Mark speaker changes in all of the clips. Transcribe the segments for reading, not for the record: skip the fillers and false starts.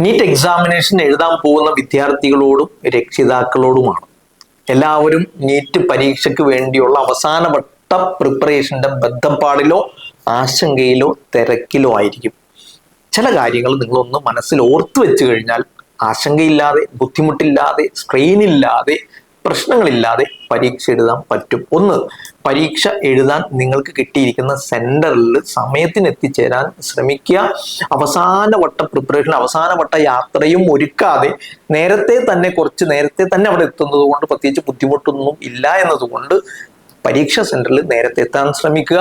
Speaker 1: NEET examination എഴുതാൻ പോകുന്ന വിദ്യാർത്ഥികളോടും രക്ഷിതാക്കളോടുമാണ്. എല്ലാവരും നീറ്റ് പരീക്ഷയ്ക്ക് വേണ്ടിയുള്ള അവസാനവട്ട പ്രിപ്പറേഷന്റെ ബദ്ധപ്പാടിലോ ആശങ്കയിലോ തിരക്കിലോ ആയിരിക്കും. ചില കാര്യങ്ങൾ നിങ്ങളൊന്ന് മനസ്സിൽ ഓർത്തു വെച്ച് കഴിഞ്ഞാൽ ആശങ്കയില്ലാതെ, ബുദ്ധിമുട്ടില്ലാതെ, സ്ട്രെയിൻ ഇല്ലാതെ, പ്രശ്നങ്ങളില്ലാതെ പരീക്ഷ എഴുതാൻ പറ്റും. ഒന്ന്, പരീക്ഷ എഴുതാൻ നിങ്ങൾക്ക് കിട്ടിയിരിക്കുന്ന സെന്ററിൽ സമയത്തിന് എത്തിച്ചേരാൻ ശ്രമിക്കുക. അവസാനവട്ട പ്രിപ്പറേഷൻ, അവസാനവട്ട യാത്രയും ഒരുക്കാതെ കുറച്ച് നേരത്തെ തന്നെ അവിടെ എത്തുന്നത് കൊണ്ട് പ്രത്യേകിച്ച് ബുദ്ധിമുട്ടൊന്നും ഇല്ല എന്നതുകൊണ്ട് പരീക്ഷാ സെന്ററിൽ നേരത്തെ എത്താൻ ശ്രമിക്കുക.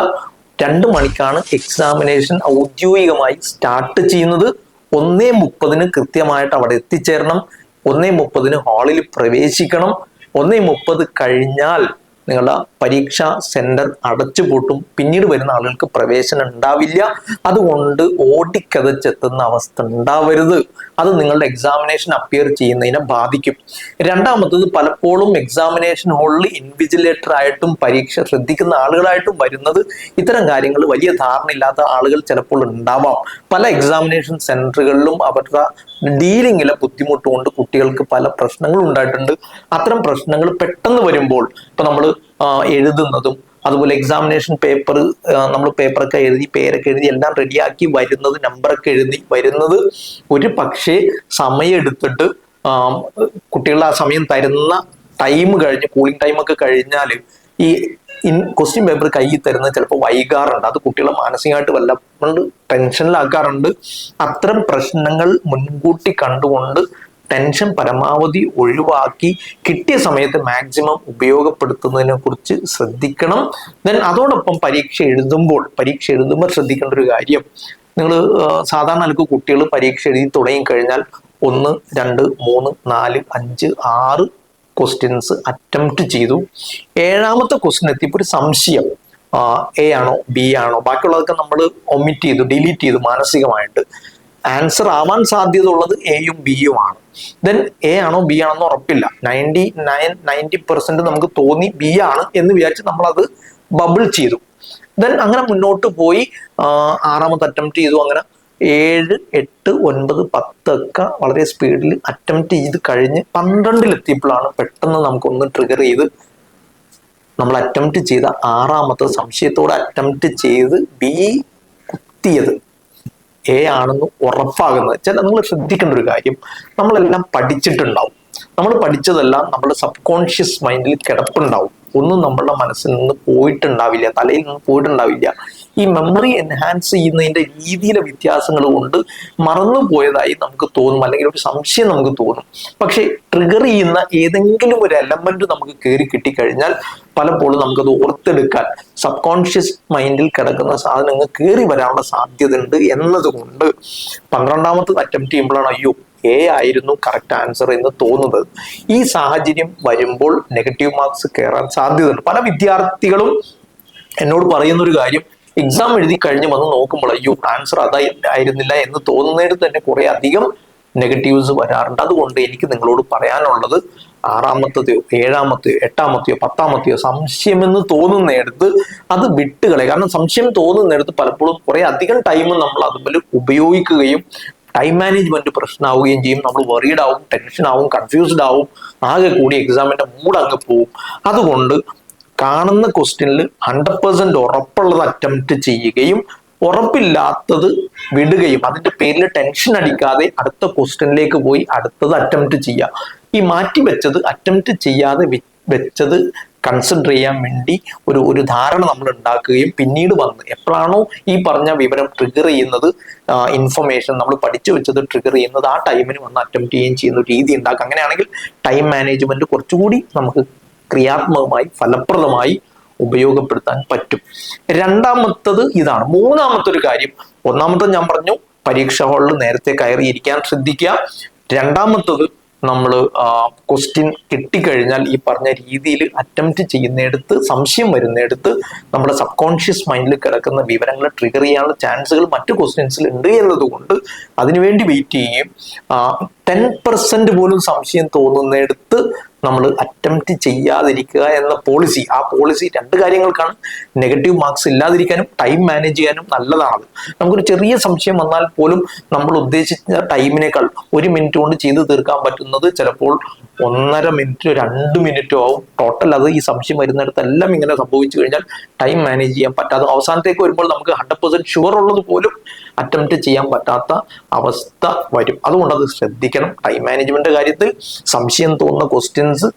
Speaker 1: 2 മണിക്കാണ് എക്സാമിനേഷൻ ഔദ്യോഗികമായി സ്റ്റാർട്ട് ചെയ്യുന്നത്. 1:30 കൃത്യമായിട്ട് അവിടെ എത്തിച്ചേരണം. 1:30 ഹാളിൽ പ്രവേശിക്കണം. 1:30 കഴിഞ്ഞാൽ നിങ്ങളുടെ പരീക്ഷാ സെന്റർ അടച്ചുപൂട്ടും. പിന്നീട് വരുന്ന ആളുകൾക്ക് പ്രവേശനം ഉണ്ടാവില്ല. അതുകൊണ്ട് ഓടിക്കതച്ചെത്തുന്ന അവസ്ഥ ഉണ്ടാവരുത്. അത് നിങ്ങളുടെ എക്സാമിനേഷൻ അപ്പിയർ ചെയ്യുന്നതിനെ ബാധിക്കും. രണ്ടാമത്തത്, പലപ്പോഴും എക്സാമിനേഷൻ ഹാളിൽ ഇൻവിജിലേറ്റർ ആയിട്ടും പരീക്ഷ ശ്രദ്ധിക്കുന്ന ആളുകളായിട്ടും വരുന്നത് ഇത്തരം കാര്യങ്ങൾ വലിയ ധാരണയില്ലാത്ത ആളുകൾ ചിലപ്പോൾ ഉണ്ടാവാം. പല എക്സാമിനേഷൻ സെന്ററുകളിലും അവരുടെ ഡീലിങ്ങിലെ ബുദ്ധിമുട്ട് കൊണ്ട് കുട്ടികൾക്ക് പല പ്രശ്നങ്ങളും ഉണ്ടായിട്ടുണ്ട്. അത്തരം പ്രശ്നങ്ങൾ പെട്ടെന്ന് വരുമ്പോൾ ഇപ്പൊ നമ്മൾ എഴുതുന്നതും അതുപോലെ എക്സാമിനേഷൻ പേപ്പർ നമ്മൾ പേപ്പറൊക്കെ എഴുതി, പേരൊക്കെ എഴുതി, എല്ലാം റെഡിയാക്കി വരുന്നത്, നമ്പറൊക്കെ എഴുതി വരുന്നത് ഒരു പക്ഷേ സമയം എടുത്തിട്ട് കുട്ടികളുടെ ആ സമയം തരുന്ന ടൈം കഴിഞ്ഞ്, കൂളിംഗ് ടൈമൊക്കെ കഴിഞ്ഞാൽ ഈ ക്വസ്റ്റ്യൻ പേപ്പർ കയ്യിൽ തരുന്നത് ചിലപ്പോൾ വൈകാറുണ്ട്. അത് കുട്ടികളെ മാനസികമായിട്ട് വല്ലപ്പോഴും ടെൻഷനിലാക്കാറുണ്ട്. അത്തരം പ്രശ്നങ്ങൾ മുൻകൂട്ടി കണ്ടുകൊണ്ട് ടെൻഷൻ പരമാവധി ഒഴിവാക്കി കിട്ടിയ സമയത്ത് മാക്സിമം ഉപയോഗപ്പെടുത്തുന്നതിനെ കുറിച്ച് ശ്രദ്ധിക്കണം. ദെൻ അതോടൊപ്പം പരീക്ഷ എഴുതുമ്പോൾ ശ്രദ്ധിക്കേണ്ട ഒരു കാര്യം, നിങ്ങൾ സാധാരണ നിലക്ക് കുട്ടികൾ പരീക്ഷ എഴുതി തുടങ്ങിക്കഴിഞ്ഞാൽ 1, 2, 3, 4, 5, 6 ക്വസ്റ്റ്യൻസ് അറ്റംപ്റ്റ് ചെയ്തു. 7ാമത്തെ ക്വസ്റ്റ്യൻ എത്തിയപ്പോൾ ഒരു സംശയം, എ ആണോ ബി ആണോ, ബാക്കിയുള്ളതൊക്കെ നമ്മൾ ഒമിറ്റ് ചെയ്തു, ഡിലീറ്റ് ചെയ്തു മാനസികമായിട്ട്. ആൻസർ ആവാൻ സാധ്യത ഉള്ളത് എയും ബിയും ആണ്. ദെൻ എ ആണോ ബി ആണെന്ന് ഉറപ്പില്ല. 90% നമുക്ക് തോന്നി ബി ആണ് എന്ന് വിചാരിച്ച് നമ്മളത് ബബിൾ ചെയ്തു. ദെൻ അങ്ങനെ മുന്നോട്ട് പോയി 6ാമത്തെ അറ്റംപ്റ്റ് ചെയ്തു. അങ്ങനെ 7, 8, 9, 10 ഒക്കെ വളരെ സ്പീഡിൽ അറ്റംപ്റ്റ് ചെയ്ത് കഴിഞ്ഞ് 12-ലെത്തിയപ്പോഴാണ് പെട്ടെന്ന് നമുക്കൊന്ന് ട്രിഗർ ചെയ്ത് നമ്മൾ അറ്റംപ്റ്റ് ചെയ്ത 6ാമത്തെ സംശയത്തോടെ അറ്റംപ്റ്റ് ചെയ്ത് ബി കുത്തിയത് എ ആണെന്ന് ഉറപ്പാകുന്നത്. നിങ്ങൾ ശ്രദ്ധിക്കേണ്ട ഒരു കാര്യം, നമ്മളെല്ലാം പഠിച്ചിട്ടുണ്ടാവും. നമ്മൾ പഠിച്ചതെല്ലാം നമ്മുടെ സബ് കോൺഷ്യസ് മൈൻഡിൽ കിടപ്പുണ്ടാവും. ഒന്നും നമ്മളുടെ മനസ്സിൽ നിന്ന് പോയിട്ടുണ്ടാവില്ല, തലയിൽ നിന്ന് പോയിട്ടുണ്ടാവില്ല. ഈ മെമ്മറി എൻഹാൻസ് ചെയ്യുന്നതിന്റെ രീതിയിലെ വ്യത്യാസങ്ങൾ കൊണ്ട് മറന്നു പോയതായി നമുക്ക് തോന്നും, അല്ലെങ്കിൽ ഒരു സംശയം നമുക്ക് തോന്നും. പക്ഷെ ട്രിഗർ ചെയ്യുന്ന ഏതെങ്കിലും ഒരു എലമെന്റ് നമുക്ക് കയറി കിട്ടിക്കഴിഞ്ഞാൽ പലപ്പോഴും നമുക്കത് ഓർത്തെടുക്കാൻ, സബ് കോൺഷ്യസ് മൈൻഡിൽ കിടക്കുന്ന സാധനങ്ങൾ കയറി വരാനുള്ള സാധ്യത ഉണ്ട് എന്നതുകൊണ്ട് 12ാമത്തെ അറ്റംപ്റ്റ് ചെയ്യുമ്പോഴാണ് അയ്യോ എ ആയിരുന്നു കറക്റ്റ് ആൻസർ എന്ന് തോന്നുന്നത്. ഈ സാഹചര്യം വരുമ്പോൾ നെഗറ്റീവ് മാർക്സ് കയറാൻ സാധ്യതയുണ്ട്. പല വിദ്യാർത്ഥികളും എന്നോട് പറയുന്ന ഒരു കാര്യം, എക്സാം എഴുതി കഴിഞ്ഞ് വന്ന് നോക്കുമ്പോൾ അയ്യോ ആൻസർ അതായിരുന്നില്ല എന്ന് തോന്നുന്നതിന് തന്നെ കുറെ അധികം നെഗറ്റീവ്സ് വരാറുണ്ട്. അതുകൊണ്ട് എനിക്ക് നിങ്ങളോട് പറയാനുള്ളത്, 6ാമത്തെയോ 7ാമത്തെയോ 8ാമത്തെയോ 10ാമത്തെയോ സംശയമെന്ന് തോന്നുന്നിടത്ത് അത് വിട്ടുകളെ. കാരണം സംശയം തോന്നുന്നിടത്ത് പലപ്പോഴും കുറെ അധികം ടൈം നമ്മൾ അതുപോലെ ഉപയോഗിക്കുകയും ടൈം മാനേജ്മെന്റ് പ്രശ്നമാവുകയും ചെയ്യും. നമ്മൾ വറീഡ് ആവും, ടെൻഷൻ ആവും, കൺഫ്യൂസ്ഡ് ആവും, ആകെ കൂടി എക്സാമിന്റെ മൂഡ് അങ്ങ് പോവും. അതുകൊണ്ട് കാണുന്ന ക്വസ്റ്റ്യനിൽ 100% ഉറപ്പുള്ളത് അറ്റംപ്റ്റ് ചെയ്യുകയും ഉറപ്പില്ലാത്തത് വിടുകയും, അതിന്റെ പേരിൽ ടെൻഷൻ അടിക്കാതെ അടുത്ത ക്വസ്റ്റ്യനിലേക്ക് പോയി അടുത്തത് അറ്റംപ്റ്റ് ചെയ്യുക. ഈ മാറ്റി വെച്ചത് അറ്റംപ്റ്റ് ചെയ്യാതെ വെച്ചത് കൺസിഡർ ചെയ്യാൻ വേണ്ടി ഒരു ധാരണ നമ്മൾ ഉണ്ടാക്കുകയും പിന്നീട് വന്ന് എപ്പോഴാണോ ഈ പറഞ്ഞ വിവരം ട്രിഗർ ചെയ്യുന്നത്, ഇൻഫർമേഷൻ നമ്മൾ പഠിച്ചു വെച്ചത് ട്രിഗർ ചെയ്യുന്നത്, ആ ടൈമിന് വന്ന് അറ്റംപ്റ്റ് ചെയ്യുകയും ചെയ്യുന്ന രീതി ഉണ്ടാക്കുക. അങ്ങനെയാണെങ്കിൽ ടൈം മാനേജ്മെന്റ് കുറച്ചുകൂടി നമുക്ക് ക്രിയാത്മകമായി ഫലപ്രദമായി ഉപയോഗപ്പെടുത്താൻ പറ്റും. രണ്ടാമത്തത് ഇതാണ്. മൂന്നാമത്തെ ഒരു കാര്യം, ഒന്നാമത്തെ ഞാൻ പറഞ്ഞു പരീക്ഷാ ഹാളിൽ നേരത്തെ കയറിയിരിക്കാൻ ശ്രദ്ധിക്കുക. രണ്ടാമത്തത്, നമ്മൾ ക്വസ്റ്റ്യൻ കിട്ടിക്കഴിഞ്ഞാൽ ഈ പറഞ്ഞ രീതിയിൽ അറ്റംപ്റ്റ് ചെയ്യുന്നിടത്ത്, സംശയം വരുന്നിടത്ത് നമ്മുടെ സബ് കോൺഷ്യസ് മൈൻഡിൽ കിടക്കുന്ന വിവരങ്ങൾ ട്രിഗർ ചെയ്യാനുള്ള ചാൻസുകൾ മറ്റു ക്വസ്റ്റ്യൻസിൽ ഉണ്ട് എന്നതുകൊണ്ട് അതിനുവേണ്ടി വെയിറ്റ് ചെയ്യുകയും 10% പോലും സംശയം തോന്നുന്നിടത്ത് നമ്മൾ അറ്റംപ്റ്റ് ചെയ്യാതിരിക്കുക എന്ന പോളിസി, ആ പോളിസി രണ്ട് കാര്യങ്ങൾക്കാണ്. നെഗറ്റീവ് മാർക്സ് ഇല്ലാതിരിക്കാനും ടൈം മാനേജ് ചെയ്യാനും നല്ലതാണ്. നമുക്കൊരു ചെറിയ സംശയം വന്നാൽ പോലും നമ്മൾ ഉദ്ദേശിച്ച ടൈമിനേക്കാൾ 1 മിനിറ്റ് കൊണ്ട് ചെയ്തു തീർക്കാൻ പറ്റുന്നത് ചിലപ്പോൾ 1.5 മിനിറ്റോ 2 മിനിറ്റോ ആവും. ടോട്ടൽ അത് ഈ സംശയം വരുന്നിടത്തെല്ലാം ഇങ്ങനെ സംഭവിച്ചു കഴിഞ്ഞാൽ ടൈം മാനേജ് ചെയ്യാൻ പറ്റാതെ അവസാനത്തേക്ക് വരുമ്പോൾ നമുക്ക് 100% ഷുവർ ഉള്ളത് പോലും അറ്റംപ്റ്റ് ചെയ്യാൻ പറ്റാത്ത അവസ്ഥ വരും. അതുകൊണ്ട് അത് ശ്രദ്ധിക്കണം. ടൈം മാനേജ്മെന്റ് കാര്യത്തിൽ സംശയം തോന്നുന്ന ക്വസ്റ്റ്യൻസ്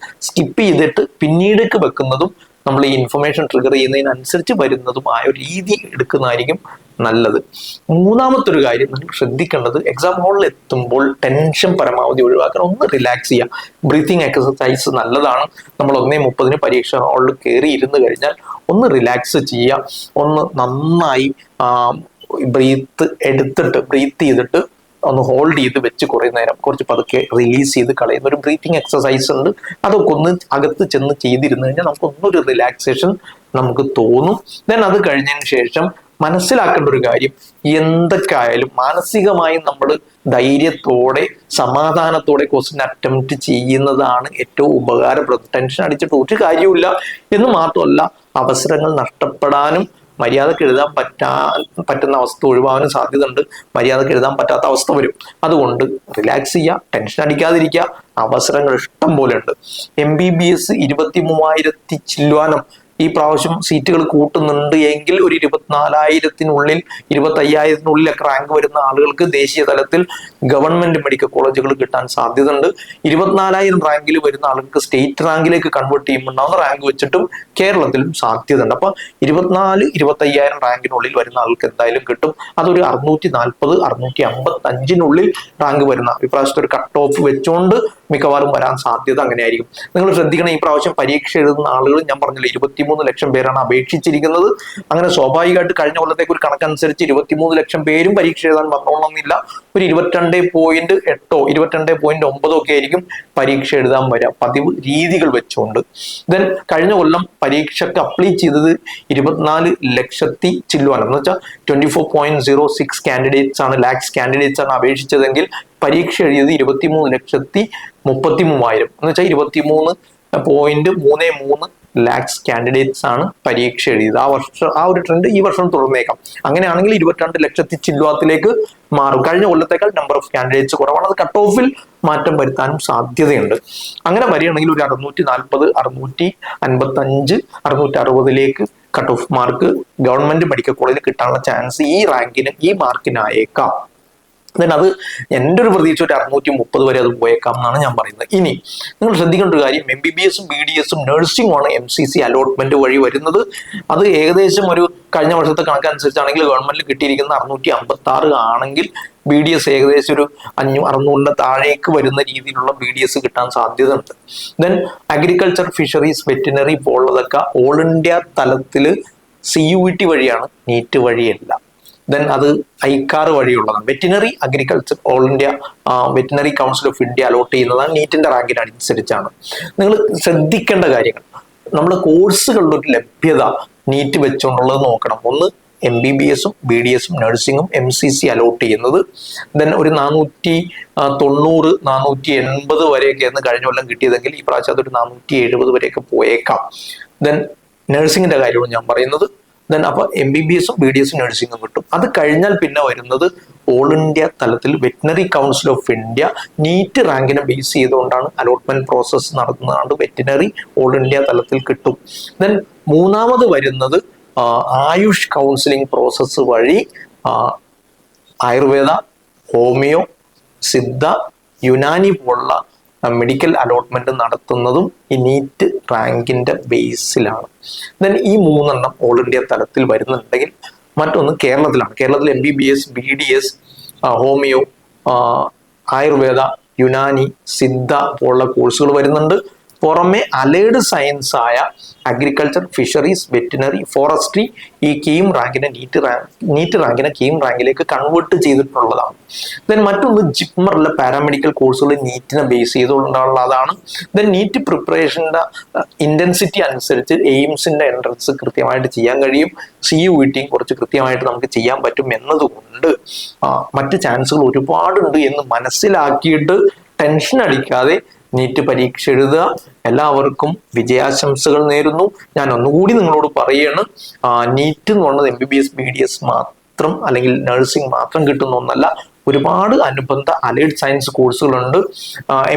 Speaker 1: സ്കിപ്പ് ചെയ്തിട്ട് പിന്നീടേക്ക് വെക്കുന്നതും നമ്മൾ ഈ ഇൻഫർമേഷൻ ട്രിഗർ ചെയ്യുന്നതിനനുസരിച്ച് വരുന്നതുമായ ഒരു രീതി എടുക്കുന്നതായിരിക്കും നല്ലത്. മൂന്നാമത്തെ ഒരു കാര്യം നിങ്ങൾ ശ്രദ്ധിക്കേണ്ടത്, എക്സാം ഹാളിൽ എത്തുമ്പോൾ ടെൻഷൻ പരമാവധി ഒഴിവാക്കണം. ഒന്ന് റിലാക്സ് ചെയ്യുക. ബ്രീത്തിങ് എക്സസൈസ് നല്ലതാണ്. നമ്മൾ 1:30 പരീക്ഷ ഹാളിൽ കയറി ഇരുന്ന് കഴിഞ്ഞാൽ ഒന്ന് റിലാക്സ് ചെയ്യുക. ഒന്ന് നന്നായി ബ്രീത്ത് ചെയ്തിട്ട് ഒന്ന് ഹോൾഡ് ചെയ്ത് വെച്ച് കുറേ നേരം കുറച്ച് പതുക്കെ റിലീസ് ചെയ്ത് കളയുന്ന ഒരു ബ്രീത്തിങ് എക്സസൈസ് ഉണ്ട്. അതൊക്കെ ഒന്ന് അകത്ത് ചെന്ന് ചെയ്തിരുന്നു കഴിഞ്ഞാൽ നമുക്ക് ഒന്നൊരു റിലാക്സേഷൻ നമുക്ക് തോന്നും. ദെൻ അത് കഴിഞ്ഞതിന് ശേഷം മനസ്സിലാക്കേണ്ട ഒരു കാര്യം, എന്തൊക്കെ ആയാലും മാനസികമായി നമ്മൾ ധൈര്യത്തോടെ സമാധാനത്തോടെ ക്വസ്റ്റ്യൻ അറ്റംപ്റ്റ് ചെയ്യുന്നതാണ് ഏറ്റവും ഉപകാരപ്രദം. ടെൻഷൻ അടിച്ചിട്ട് ഒരു കാര്യമില്ല എന്ന് മാത്രമല്ല, അവസരങ്ങൾ നഷ്ടപ്പെടാനും മര്യാദക്ക് എഴുതാൻ പറ്റുന്ന അവസ്ഥ ഒഴിവാകാനും സാധ്യതയുണ്ട്. മര്യാദക്ക് എഴുതാൻ പറ്റാത്ത അവസ്ഥ വരും. അതുകൊണ്ട് റിലാക്സ് ചെയ്യുക, ടെൻഷൻ അടിക്കാതിരിക്കുക. അവസരങ്ങൾ ഇഷ്ടം പോലെ ഉണ്ട്. MBBS 23,000 ചില്ലുവാനം ഈ പ്രാവശ്യം സീറ്റുകൾ കൂട്ടുന്നുണ്ട് എങ്കിൽ ഒരു 24,000-നുള്ളിൽ 25,000-നുള്ളിലൊക്കെ റാങ്ക് വരുന്ന ആളുകൾക്ക് ദേശീയ തലത്തിൽ ഗവൺമെന്റ് മെഡിക്കൽ കോളേജുകൾ കിട്ടാൻ സാധ്യതയുണ്ട്. 24,000 റാങ്കിൽ വരുന്ന ആളുകൾക്ക് സ്റ്റേറ്റ് റാങ്കിലേക്ക് കൺവേർട്ട് ചെയ്യുമ്പോണ്ടാവുന്ന റാങ്ക് വെച്ചിട്ടും കേരളത്തിലും സാധ്യതയുണ്ട്. അപ്പൊ 24,000-25,000 റാങ്കിനുള്ളിൽ വരുന്ന ആൾക്ക് എന്തായാലും കിട്ടും. അതൊരു 640-655-നുള്ളിൽ റാങ്ക് വരുന്ന ഇപ്രാവശ്യത്തെ ഒരു കട്ട് ഓഫ് വെച്ചുകൊണ്ട് മിക്കവാറും വരാൻ സാധ്യത അങ്ങനെയായിരിക്കും. നിങ്ങൾ ശ്രദ്ധിക്കണം, ഈ പ്രാവശ്യം പരീക്ഷ എഴുതുന്ന ആളുകൾ ഞാൻ പറഞ്ഞില്ല 23 ലക്ഷം പേരാണ് അപേക്ഷിച്ചിരിക്കുന്നത്. അങ്ങനെ സ്വാഭാവികമായിട്ട് കഴിഞ്ഞ കൊല്ലത്തേക്ക് ഒരു കണക്കനുസരിച്ച് 23 ലക്ഷം പേരും പരീക്ഷ എഴുതാൻ വന്നോണമെന്നില്ല. ഒരു 22.8 22.9 ഒക്കെ ആയിരിക്കും പരീക്ഷ എഴുതാൻ വരിക, പതിവ് രീതികൾ വെച്ചുകൊണ്ട്. ദെൻ കഴിഞ്ഞ കൊല്ലം പരീക്ഷയ്ക്ക് അപ്ലൈ ചെയ്തത് 24 ലക്ഷത്തി ചില്ലുവാനം എന്ന് വെച്ചാൽ 24.06 കാൻഡിഡേറ്റ്സ് ആണ്, ലാക്സ് കാൻഡിഡേറ്റ്സ് ആണ് അപേക്ഷിച്ചതെങ്കിൽ പരീക്ഷ എഴുതിയത് 23,33,000 എന്ന് വെച്ചാൽ 23.33 ലാക്സ് കാൻഡിഡേറ്റ്സ് ആണ് പരീക്ഷ എഴുതിയത്. ആ ഒരു ട്രെൻഡ് ഈ വർഷം തുടർന്നേക്കാം. അങ്ങനെയാണെങ്കിൽ 22 ലക്ഷത്തി ചില്ലുവാത്തിലേക്ക് മാറും. കഴിഞ്ഞ കൊല്ലത്തേക്കാൾ നമ്പർ ഓഫ് കാൻഡിഡേറ്റ്സ് കുറവാണ്. അത് കട്ട് ഓഫിൽ മാറ്റം വരുത്താനും സാധ്യതയുണ്ട്. അങ്ങനെ വരികയാണെങ്കിൽ ഒരു 640, 655, 660 cut off mark government medical കോളേജിൽ കിട്ടാനുള്ള ചാൻസ് ഈ റാങ്കിന് ഈ മാർക്കിനായേക്കാം. ദെൻ അത് എൻ്റെ ഒരു പ്രതീക്ഷ ഒരു 630 വരെ അത് പോയേക്കാം എന്നാണ് ഞാൻ പറയുന്നത്. ഇനി നിങ്ങൾ ശ്രദ്ധിക്കേണ്ട ഒരു കാര്യം, MBBS-ഉം BDS-ഉം നഴ്സിംഗും ആണ് MCC അലോട്ട്മെന്റ് വഴി വരുന്നത്. അത് ഏകദേശം ഒരു കഴിഞ്ഞ വർഷത്തെ കണക്കനുസരിച്ചാണെങ്കിൽ ഗവൺമെന്റിൽ കിട്ടിയിരിക്കുന്ന 656 ആണെങ്കിൽ BDS ഏകദേശം ഒരു 600-ന്റെ താഴേക്ക് വരുന്ന രീതിയിലുള്ള BDS കിട്ടാൻ സാധ്യതയുണ്ട്. ദെൻ അഗ്രികൾച്ചർ, ഫിഷറീസ്, വെറ്റിനറി പോലുള്ളതൊക്കെ ഓൾ ഇന്ത്യ തലത്തിൽ CUET വഴിയാണ്, നീറ്റ് വഴിയല്ല. ദെൻ അത് ഐക്കാർ വഴിയുള്ളതാണ്. Veterinary, agriculture all India veterinary council of India allot ചെയ്യുന്നതാണ്, നീറ്റിന്റെ റാങ്കിന് അനുസരിച്ചാണ്. നിങ്ങൾ ശ്രദ്ധിക്കേണ്ട കാര്യങ്ങൾ, നമ്മുടെ കോഴ്സുകളുടെ ഒരു ലഭ്യത നീറ്റ് വെച്ചുകൊണ്ടുള്ളത് നോക്കണം. ഒന്ന് MBBS-ഉം BDS-ഉം നഴ്സിംഗും MCC അലോട്ട് ചെയ്യുന്നത്. ദെൻ ഒരു 490, 480 വരെയൊക്കെയാണ് കഴിഞ്ഞ കൊല്ലം കിട്ടിയതെങ്കിൽ ഈ പ്രാവശ്യം അതൊരു 470 വരെയൊക്കെ പോയേക്കാം. ദെൻ നഴ്സിംഗിന്റെ കാര്യമാണ് ഞാൻ പറയുന്നത്. ദെൻ അപ്പൊ MBBS-ഉം BDS-ഉം നഴ്സിംഗും കിട്ടും. അത് കഴിഞ്ഞാൽ പിന്നെ വരുന്നത് ഓൾ ഇന്ത്യ തലത്തിൽ veterinary council of India NEET റാങ്കിനെ ബേസ് ചെയ്തുകൊണ്ടാണ് അലോട്ട്മെന്റ് പ്രോസസ്സ് നടത്തുന്നതാണ്. വെറ്റിനറി ഓൾ ഇന്ത്യ തലത്തിൽ കിട്ടും. ദെൻ മൂന്നാമത് വരുന്നത് ആയുഷ് കൗൺസിലിംഗ് പ്രോസസ്സ് വഴി ആയുർവേദ, ഹോമിയോ, സിദ്ധ, യുനാനി പോലുള്ള മെഡിക്കൽ അലോട്ട്മെന്റ് നടത്തുന്നതും ഈ നീറ്റ് റാങ്കിന്റെ ബേസിലാണ്. ദെൻ ഈ 3 ഓൾ ഇന്ത്യ തലത്തിൽ വരുന്നുണ്ടെങ്കിൽ മറ്റൊന്ന് കേരളത്തിലാണ്. കേരളത്തിൽ MBBS, BDS, homeo, Ayurveda, Unani, Siddha പോലുള്ള കോഴ്സുകൾ വരുന്നുണ്ട്. പുറമെ അലൈഡ് സയൻസ് ആയ അഗ്രികൾച്ചർ, ഫിഷറീസ്, വെറ്റിനറി, ഫോറസ്ട്രി ഈ കീം റാങ്കിനെ നീറ്റ് റാങ്കിനെ കീം റാങ്കിലേക്ക് കൺവേർട്ട് ചെയ്തിട്ടുള്ളതാണ്. ദെൻ മറ്റൊന്ന് ജിപ്മറിലെ പാരാമെഡിക്കൽ കോഴ്സുകൾ നീറ്റിനെ ബേസ് ചെയ്തുകൊണ്ടുള്ളതാണ്. ദെൻ നീറ്റ് പ്രിപ്പറേഷൻ്റെ ഇന്റൻസിറ്റി അനുസരിച്ച് എയിംസിന്റെ എൻട്രൻസ് കൃത്യമായിട്ട് ചെയ്യാൻ കഴിയും. CUETയും കുറച്ച് കൃത്യമായിട്ട് നമുക്ക് ചെയ്യാൻ പറ്റും എന്നതുകൊണ്ട് മറ്റ് ചാൻസുകൾ ഒരുപാടുണ്ട് എന്ന് മനസ്സിലാക്കിയിട്ട് ടെൻഷൻ അടിക്കാതെ നീറ്റ് പരീക്ഷ എഴുതുക. എല്ലാവർക്കും വിജയാശംസകൾ നേരുന്നു. ഞാൻ ഒന്നുകൂടി നിങ്ങളോട് പറയാണ്, നീറ്റ് എന്ന് പറയുന്നത് MBBS BDS മാത്രം അല്ലെങ്കിൽ നഴ്സിംഗ് മാത്രം കിട്ടുന്ന ഒന്നല്ല. ഒരുപാട് അനുബന്ധ അലൈഡ് സയൻസ് കോഴ്സുകളുണ്ട്.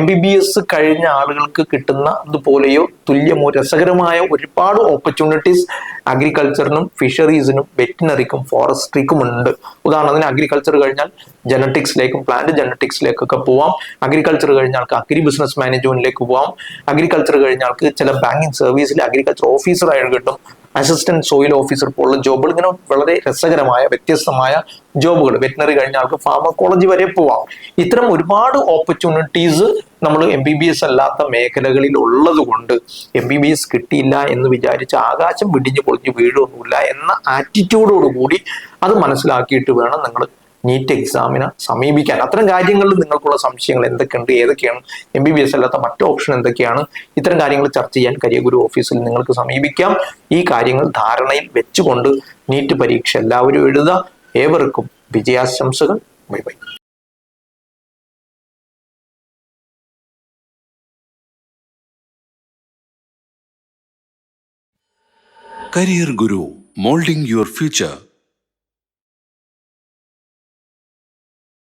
Speaker 1: MBBS കഴിഞ്ഞ ആളുകൾക്ക് കിട്ടുന്ന അതുപോലെയോ തുല്യമോ രസകരമായ ഒരുപാട് ഓപ്പർച്യൂണിറ്റീസ് അഗ്രികൾച്ചറിനും ഫിഷറീസിനും വെറ്റിനറിക്കും ഫോറസ്ട്രിക്കും ഉണ്ട്. ഉദാഹരണത്തിന് അഗ്രികൾച്ചർ കഴിഞ്ഞാൽ ജനറ്റിക്സിലേക്കും പ്ലാന്റ് ജനറ്റിക്സിലേക്കൊക്കെ പോവാം. അഗ്രികൾച്ചർ കഴിഞ്ഞ ആൾക്ക് അഗ്രി ബിസിനസ് മാനേജ്മെന്റിലേക്ക് പോവാം. അഗ്രികൾച്ചർ കഴിഞ്ഞ ആൾക്ക് ചില ബാങ്കിങ് സർവീസിൽ അഗ്രികൾച്ചർ ഓഫീസറായിട്ട് കിട്ടും. അസിസ്റ്റന്റ് സോയിൽ ഓഫീസർ പോലുള്ള ജോബുകൾ, ഇങ്ങനെ വളരെ രസകരമായ വ്യത്യസ്തമായ ജോബുകൾ. വെറ്റിനറി കഴിഞ്ഞ ആൾക്ക് ഫാർമക്കോളജി വരെ പോവാം. ഇത്തരം ഒരുപാട് ഓപ്പർച്യൂണിറ്റീസ് നമ്മൾ MBBS അല്ലാത്ത മേഖലകളിൽ ഉള്ളത് കൊണ്ട് MBBS കിട്ടിയില്ല എന്ന് വിചാരിച്ച് ആകാശം വിടിഞ്ഞു പൊളിഞ്ഞു വീഴൊന്നുമില്ല എന്ന ആറ്റിറ്റ്യൂഡോടുകൂടി അത് മനസ്സിലാക്കിയിട്ട് വേണം നിങ്ങൾ നീറ്റ് എക്സാമിനെ സമീപിക്കാൻ. അത്തരം കാര്യങ്ങളിൽ നിങ്ങൾക്കുള്ള സംശയങ്ങൾ എന്തൊക്കെയുണ്ട്, ഏതൊക്കെയാണ് MBBS അല്ലാത്ത മറ്റു ഓപ്ഷൻ എന്തൊക്കെയാണ്, ഇത്തരം കാര്യങ്ങൾ ചർച്ച ചെയ്യാൻ കരിയർ ഓഫീസിൽ നിങ്ങൾക്ക് സമീപിക്കാം. ഈ കാര്യങ്ങൾ ധാരണയിൽ വെച്ചുകൊണ്ട് നീറ്റ് പരീക്ഷ എല്ലാവരും എഴുതുക. ഏവർക്കും വിജയാശംസകൾ. Bye bye.
Speaker 2: Career Guru, molding your future.